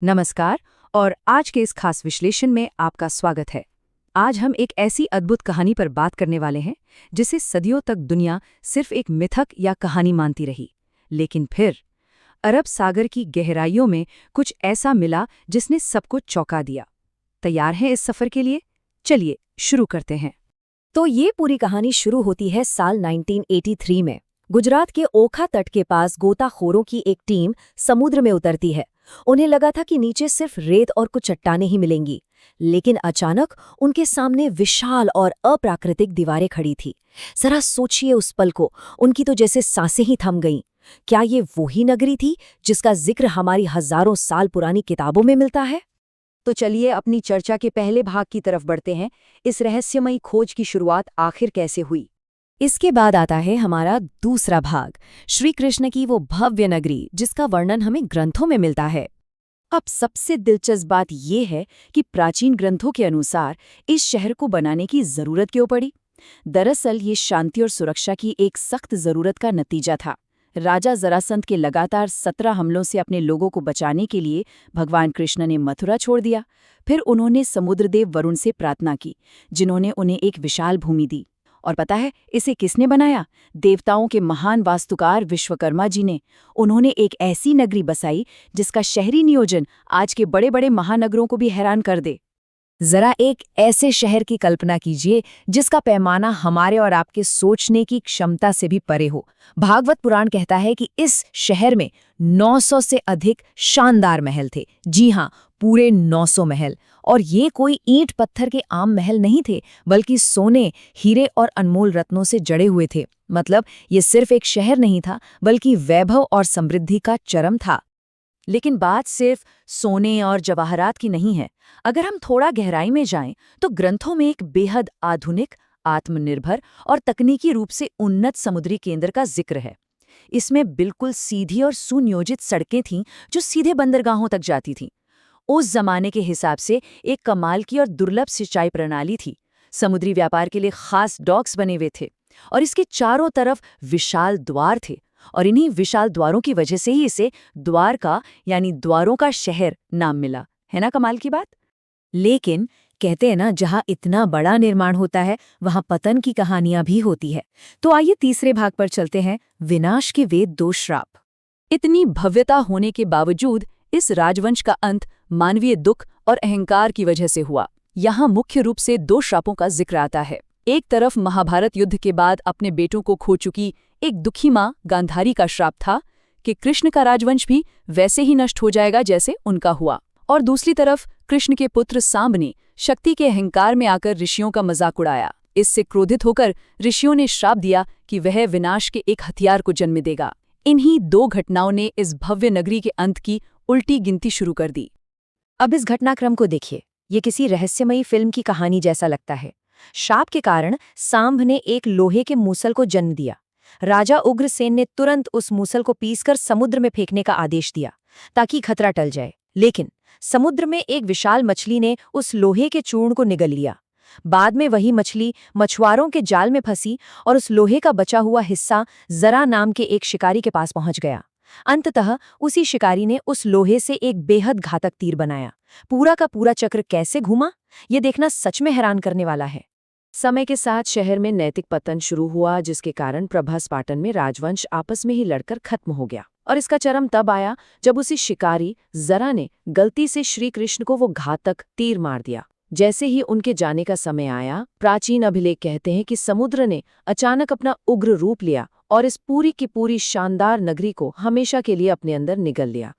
नमस्कार और आज के इस खास विश्लेषण में आपका स्वागत है। आज हम एक ऐसी अद्भुत कहानी पर बात करने वाले हैं जिसे सदियों तक दुनिया सिर्फ एक मिथक या कहानी मानती रही, लेकिन फिर अरब सागर की गहराइयों में कुछ ऐसा मिला जिसने सबको चौंका दिया। तैयार हैं इस सफर के लिए? चलिए शुरू करते हैं। तो ये पूरी कहानी शुरू होती है साल 1983 में। गुजरात के ओखा तट के पास गोताखोरों की एक टीम समुद्र में उतरती है। उन्हें लगा था कि नीचे सिर्फ रेत और कुछ चट्टानें ही मिलेंगी, लेकिन अचानक उनके सामने विशाल और अप्राकृतिक दीवारें खड़ी थी। जरा सोचिए उस पल को, उनकी तो जैसे सांसें ही थम गईं। क्या ये वही नगरी थी जिसका जिक्र हमारी हजारों साल पुरानी किताबों में मिलता है? तो चलिए अपनी चर्चा के पहले भाग की तरफ बढ़ते हैं। इस रहस्यमयी खोज की शुरुआत आखिर कैसे हुई? इसके बाद आता है हमारा दूसरा भाग, श्री कृष्ण की वो भव्य नगरी जिसका वर्णन हमें ग्रंथों में मिलता है। अब सबसे दिलचस्प बात ये है कि प्राचीन ग्रंथों के अनुसार इस शहर को बनाने की जरूरत क्यों पड़ी। दरअसल ये शांति और सुरक्षा की एक सख्त जरूरत का नतीजा था। राजा जरासंध के लगातार 17 हमलों से अपने लोगों को बचाने के लिए भगवान कृष्ण ने मथुरा छोड़ दिया। फिर उन्होंने समुद्रदेव वरुण से प्रार्थना की, जिन्होंने उन्हें एक विशाल भूमि दी। और पता है इसे किसने बनाया? देवताओं के महान वास्तुकार विश्वकर्मा जी ने। उन्होंने एक ऐसी नगरी बसाई जिसका शहरी नियोजन आज के बड़े बड़े महानगरों को भी हैरान कर दे। जरा एक ऐसे शहर की कल्पना कीजिए जिसका पैमाना हमारे और आपके सोचने की क्षमता से भी परे हो। भागवत पुराण कहता है कि इस शहर में 900 से अधिक शानदार महल थे। जी हाँ, पूरे 900 महल। और ये कोई ईंट पत्थर के आम महल नहीं थे, बल्कि सोने, हीरे और अनमोल रत्नों से जड़े हुए थे। मतलब ये सिर्फ एक शहर नहीं था, बल्कि वैभव और समृद्धि का चरम था। लेकिन बात सिर्फ सोने और जवाहरात की नहीं है। अगर हम थोड़ा गहराई में जाएं, तो ग्रंथों में एक बेहद आधुनिक, आत्मनिर्भर और तकनीकी रूप से उन्नत समुद्री केंद्र का जिक्र है। इसमें बिल्कुल सीधी और सुनियोजित सड़कें थीं जो सीधे बंदरगाहों तक जाती थीं। उस जमाने के हिसाब से एक कमाल की और दुर्लभ सिंचाई प्रणाली थी। समुद्री व्यापार के लिए खास डॉक्स बने हुए थे और इसके चारों तरफ विशाल द्वार थे। और इन्हीं विशाल द्वारों की वजह से ही इसे द्वारका यानी द्वारों का शहर नाम मिला। है ना कमाल की बात? लेकिन कहते हैं ना, जहाँ इतना बड़ा निर्माण होता है वहाँ पतन की कहानियां भी होती है। तो आइए तीसरे भाग पर चलते हैं, विनाश के वेद 2 श्राप। इतनी भव्यता होने के बावजूद इस राजवंश का अंत मानवीय दुख और अहंकार की वजह से हुआ। यहाँ मुख्य रूप से 2 श्रापों का जिक्र आता है। एक तरफ महाभारत युद्ध के बाद अपने बेटों को खो चुकी एक दुखी माँ गांधारी का श्राप था कि कृष्ण का राजवंश भी वैसे ही नष्ट हो जाएगा जैसे उनका हुआ। और दूसरी तरफ कृष्ण के पुत्र सांब ने शक्ति के अहंकार में आकर ऋषियों का मजाक उड़ाया। इससे क्रोधित होकर ऋषियों ने श्राप दिया कि वह विनाश के एक हथियार को जन्म देगा। इन्हीं 2 घटनाओं ने इस भव्य नगरी के अंत की उल्टी गिनती शुरू कर दी। अब इस घटनाक्रम को देखिए, ये किसी रहस्यमयी फिल्म की कहानी जैसा लगता है। शाप के कारण सांब ने एक लोहे के मूसल को जन्म दिया। राजा उग्रसेन ने तुरंत उस मूसल को पीसकर समुद्र में फेंकने का आदेश दिया ताकि खतरा टल जाए। लेकिन समुद्र में एक विशाल मछली ने उस लोहे के चूर्ण को निगल लिया। बाद में वही मछली मछुआरों के जाल में फंसी और उस लोहे का बचा हुआ हिस्सा जरा नाम के एक शिकारी के पास पहुंच गया। अंततः उसी शिकारी ने उस लोहे से एक बेहद घातक तीर बनाया। पूरा का पूरा चक्र कैसे घूमा, ये देखना सच में हैरान करने वाला है। समय के साथ शहर में नैतिक पतन शुरू हुआ, जिसके कारण प्रभास पाटन में राजवंश आपस में ही लड़कर खत्म हो गया। और इसका चरम तब आया जब उसी शिकारी जरा ने गलती से श्री कृष्ण को वो घातक तीर मार दिया। जैसे ही उनके जाने का समय आया, प्राचीन अभिलेख कहते हैं कि समुद्र ने अचानक अपना उग्र रूप लिया और इस पूरी की पूरी शानदार नगरी को हमेशा के लिए अपने अंदर निगल लिया।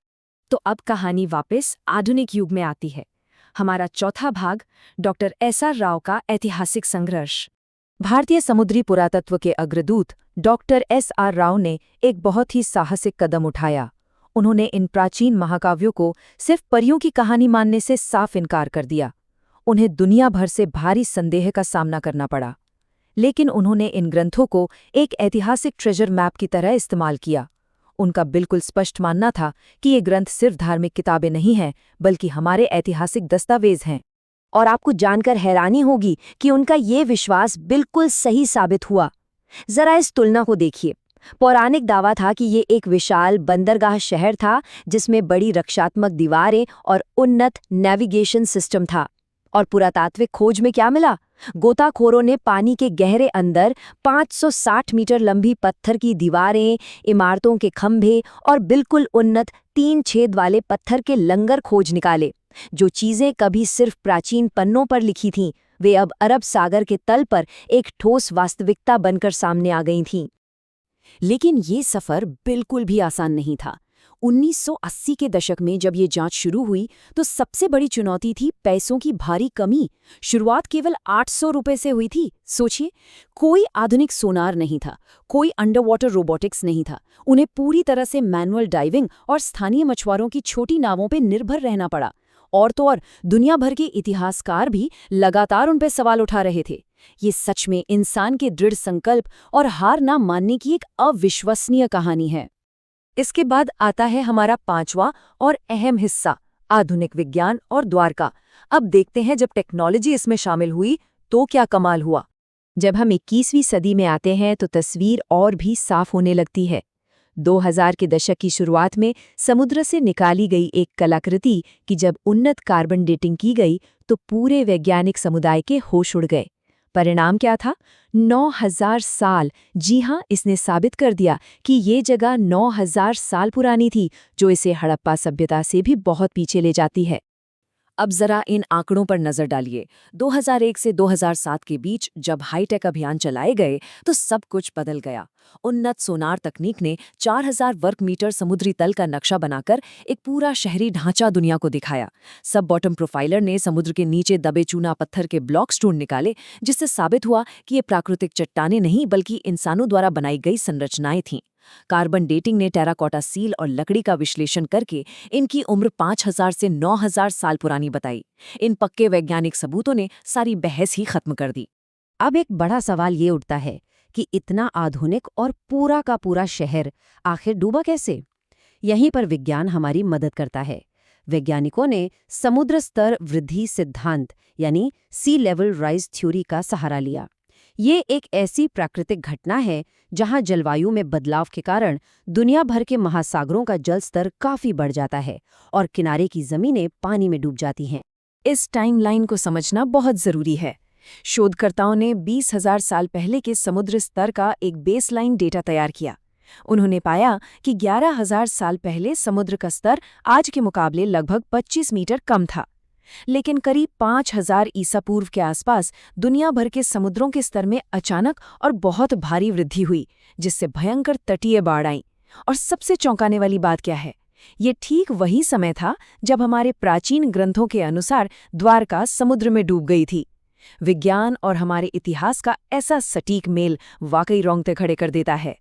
तो अब कहानी वापस आधुनिक युग में आती है। हमारा चौथा भाग, डॉक्टर SR राव का ऐतिहासिक संघर्ष। भारतीय समुद्री पुरातत्व के अग्रदूत डॉक्टर SR राव ने एक बहुत ही साहसिक कदम उठाया। उन्होंने इन प्राचीन महाकाव्यों को सिर्फ परियों की कहानी मानने से साफ इनकार कर दिया। उन्हें दुनिया भर से भारी संदेह का सामना करना पड़ा, लेकिन उन्होंने इन ग्रंथों को एक ऐतिहासिक ट्रेजर मैप की तरह इस्तेमाल किया। उनका बिल्कुल स्पष्ट मानना था कि ये ग्रंथ सिर्फ धार्मिक किताबें नहीं हैं, बल्कि हमारे ऐतिहासिक दस्तावेज हैं। और आपको जानकर हैरानी होगी कि उनका ये विश्वास बिल्कुल सही साबित हुआ। जरा इस तुलना को देखिए। पौराणिक दावा था कि ये एक विशाल बंदरगाह शहर था जिसमें बड़ी रक्षात्मक दीवारें और उन्नत नेविगेशन सिस्टम था। और पुरातात्विक खोज में क्या मिला? गोताखोरों ने पानी के गहरे अंदर 560 मीटर लंबी पत्थर की दीवारें, इमारतों के खंभे और बिल्कुल उन्नत 3 छेद वाले पत्थर के लंगर खोज निकाले। जो चीजें कभी सिर्फ प्राचीन पन्नों पर लिखी थीं, वे अब अरब सागर के तल पर एक ठोस वास्तविकता बनकर सामने आ गई थीं। लेकिन ये सफर बिल्कुल भी आसान नहीं था। 1980 के दशक में जब ये जांच शुरू हुई तो सबसे बड़ी चुनौती थी पैसों की भारी कमी। शुरुआत केवल 800 रुपए से हुई थी। सोचिए, कोई आधुनिक सोनार नहीं था, कोई अंडर वाटर रोबोटिक्स नहीं था। उन्हें पूरी तरह से मैनुअल डाइविंग और स्थानीय मछुआरों की छोटी नावों पर निर्भर रहना पड़ा। और तो और दुनिया भर के इतिहासकार भी लगातार उन पर सवाल उठा रहे थे। ये सच में इंसान के दृढ़ संकल्प और हार ना मानने की एक अविश्वसनीय कहानी है। इसके बाद आता है हमारा 5वां और अहम हिस्सा, आधुनिक विज्ञान और द्वारका। अब देखते हैं जब टेक्नोलॉजी इसमें शामिल हुई तो क्या कमाल हुआ। जब हम 21वीं सदी में आते हैं तो तस्वीर और भी साफ होने लगती है। 2000 के दशक की शुरुआत में समुद्र से निकाली गई एक कलाकृति की जब उन्नत कार्बन डेटिंग की गई तो पूरे वैज्ञानिक समुदाय के होश उड़ गए। परिणाम क्या था? 9000 साल। जी हाँ, इसने साबित कर दिया कि ये जगह 9000 साल पुरानी थी, जो इसे हड़प्पा सभ्यता से भी बहुत पीछे ले जाती है। अब जरा इन आंकड़ों पर नजर डालिए। 2001 से 2007 के बीच जब हाईटेक अभियान चलाए गए तो सब कुछ बदल गया। उन्नत सोनार तकनीक ने 4000 वर्ग मीटर समुद्री तल का नक्शा बनाकर एक पूरा शहरी ढांचा दुनिया को दिखाया। सब बॉटम प्रोफाइलर ने समुद्र के नीचे दबे चूना पत्थर के ब्लॉक्स ढूंढ निकाले, जिससे साबित हुआ कि ये प्राकृतिक चट्टानें नहीं बल्कि इंसानों द्वारा बनाई गई संरचनाएं थीं। कार्बन डेटिंग ने टेराकोटा सील और लकड़ी का विश्लेषण करके इनकी उम्र 5000 से 9000 साल पुरानी बताई। इन पक्के वैज्ञानिक सबूतों ने सारी बहस ही खत्म कर दी। अब एक बड़ा सवाल ये उठता है कि इतना आधुनिक और पूरा का पूरा शहर आखिर डूबा कैसे? यहीं पर विज्ञान हमारी मदद करता है। वैज्ञानिकों ने समुद्र स्तर वृद्धि सिद्धांत यानी सी लेवल राइज थ्योरी का सहारा लिया। ये एक ऐसी प्राकृतिक घटना है जहां जलवायु में बदलाव के कारण दुनिया भर के महासागरों का जल स्तर काफी बढ़ जाता है और किनारे की जमीनें पानी में डूब जाती हैं। इस टाइमलाइन को समझना बहुत जरूरी है। शोधकर्ताओं ने 20,000 साल पहले के समुद्र स्तर का एक बेसलाइन डेटा तैयार किया। उन्होंने पाया कि 11,000 साल पहले समुद्र का स्तर आज के मुकाबले लगभग 25 मीटर कम था। लेकिन करीब 5000 ईसा पूर्व के आसपास दुनिया भर के समुद्रों के स्तर में अचानक और बहुत भारी वृद्धि हुई, जिससे भयंकर तटीय बाढ़ आई। और सबसे चौंकाने वाली बात क्या है? ये ठीक वही समय था जब हमारे प्राचीन ग्रंथों के अनुसार द्वारका समुद्र में डूब गई थी। विज्ञान और हमारे इतिहास का ऐसा सटीक मेल वाकई रोंगटे खड़े कर देता है।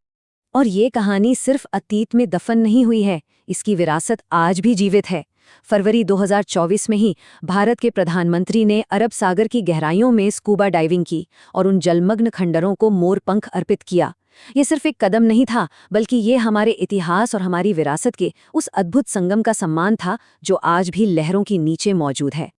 और ये कहानी सिर्फ अतीत में दफन नहीं हुई है, इसकी विरासत आज भी जीवित है। फरवरी 2024 में ही भारत के प्रधानमंत्री ने अरब सागर की गहराइयों में स्कूबा डाइविंग की और उन जलमग्न खंडरों को मोर पंख अर्पित किया। ये सिर्फ एक कदम नहीं था, बल्कि ये हमारे इतिहास और हमारी विरासत के उस अद्भुत संगम का सम्मान था जो आज भी लहरों के नीचे मौजूद है।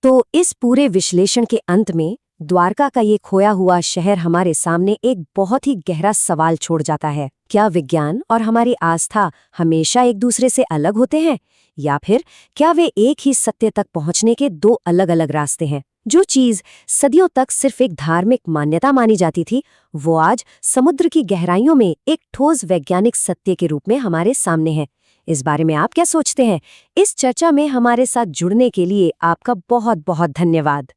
तो इस पूरे विश्लेषण के अंत में द्वारका का ये खोया हुआ शहर हमारे सामने एक बहुत ही गहरा सवाल छोड़ जाता है। क्या विज्ञान और हमारी आस्था हमेशा एक दूसरे से अलग होते हैं, या फिर क्या वे एक ही सत्य तक पहुंचने के दो अलग अलग रास्ते हैं? जो चीज सदियों तक सिर्फ एक धार्मिक मान्यता मानी जाती थी, वो आज समुद्र की गहराइयों में एक ठोस वैज्ञानिक सत्य के रूप में हमारे सामने है। इस बारे में आप क्या सोचते हैं? इस चर्चा में हमारे साथ जुड़ने के लिए आपका बहुत बहुत धन्यवाद।